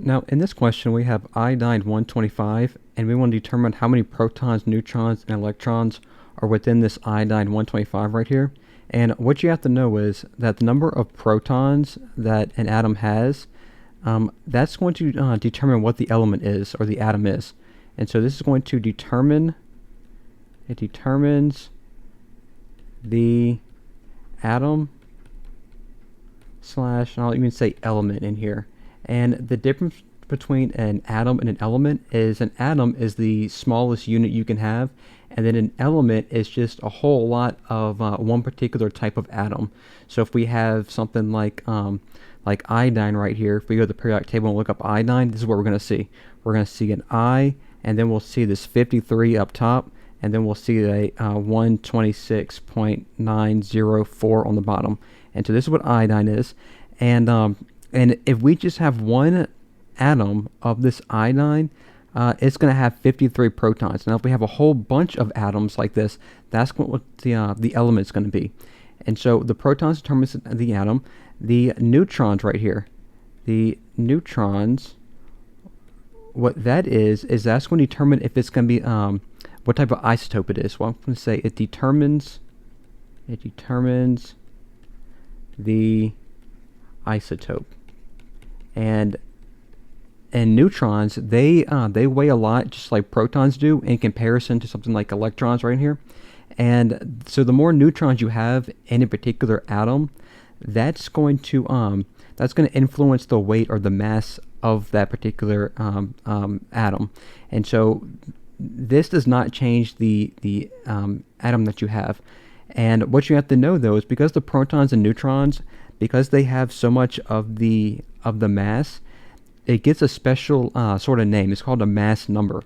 Now, in this question, we have iodine-125, and we want to determine how many protons, neutrons, and electrons are within this iodine-125 right here. And what you have to know is that the number of protons that an atom has, that's going to determine what the element is, or the atom is. And so this is going to determine, it determines the atom slash, I'll even say element in here. And the difference between an atom and an element is an atom is the smallest unit you can have, and then an element is just a whole lot of one particular type of atom. So if we have something like iodine right here, if we go to the periodic table and look up iodine, this is what we're going to see. We're going to see an I, and then we'll see this 53 up top, and then we'll see a 126.904 on the bottom. And so this is what iodine is. And if we just have one atom of this iodine, it's going to have 53 protons. Now, if we have a whole bunch of atoms like this, that's what the element is going to be. And so the protons determines the atom. The neutrons right here, the neutrons, what that is that's going to determine if it's going to be what type of isotope it is. Well, I'm going to say it determines the isotope. And neutrons, they weigh a lot, just like protons do, in comparison to something like electrons right here. And so the more neutrons you have in a particular atom, that's going to influence the weight or the mass of that particular atom. And so this does not change the atom that you have. And what you have to know, though, is because the protons and neutrons, because they have so much of the mass, it gets a special sort of name. It's called a mass number.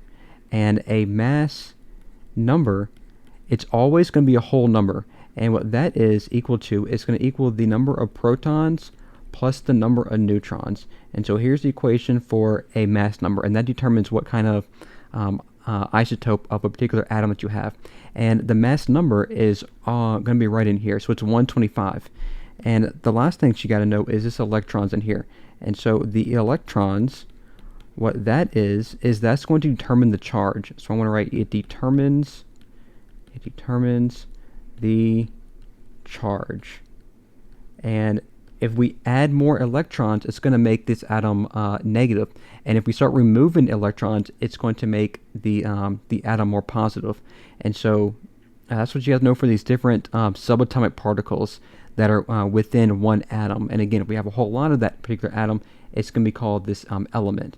And a mass number, it's always going to be a whole number. And what that is equal to is going to equal the number of protons plus the number of neutrons. And so here's the equation for a mass number, and that determines what kind of isotope of a particular atom that you have. And the mass number is going to be right in here, so it's 125. And the last thing you got to know is this electrons in here. And so the electrons, what that is that's going to determine the charge. So I'm going to write it determines the charge. And if we add more electrons, it's going to make this atom negative. And if we start removing electrons, it's going to make the atom more positive. And so that's what you have to know for these different subatomic particles that are within one atom. And again, if we have a whole lot of that particular atom, it's going to be called this element.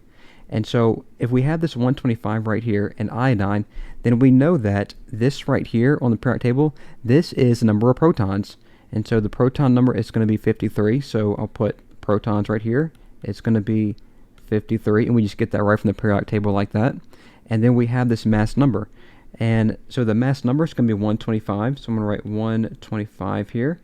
And so if we have this 125 right here in iodine, then we know that this right here on the periodic table, this is the number of protons. And so the proton number is going to be 53. So I'll put protons right here. It's going to be 53. And we just get that right from the periodic table like that. And then we have this mass number. And so the mass number is going to be 125. So I'm going to write 125 here.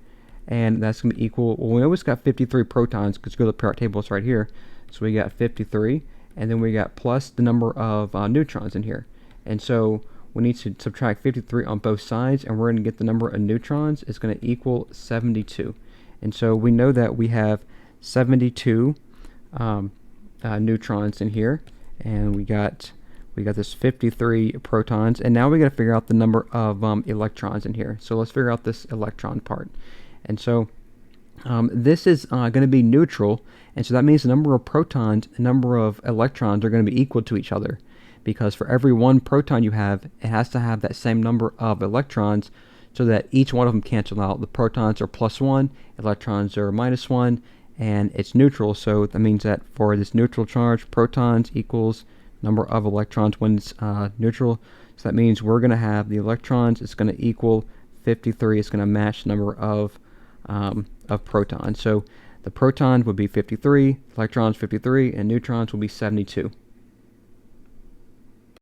And that's going to be equal, well, we always got 53 protons because go to the periodic table, it's right here. So we got 53. And then we got plus the number of neutrons in here. And so we need to subtract 53 on both sides, and we're going to get the number of neutrons is going to equal 72. And so we know that we have 72 neutrons in here, and we got this 53 protons, and now we got to figure out the number of electrons in here. So let's figure out this electron part. And so this is going to be neutral, and so that means the number of protons and number of electrons are going to be equal to each other, because for every one proton you have, it has to have that same number of electrons so that each one of them cancel out. The protons are +1, electrons are -1, and it's neutral, so that means that for this neutral charge, protons equals number of electrons when it's neutral. So that means we're going to have the electrons, it's going to equal 53, it's going to match the number of protons. So the protons would be 53, electrons 53, and neutrons will be 72.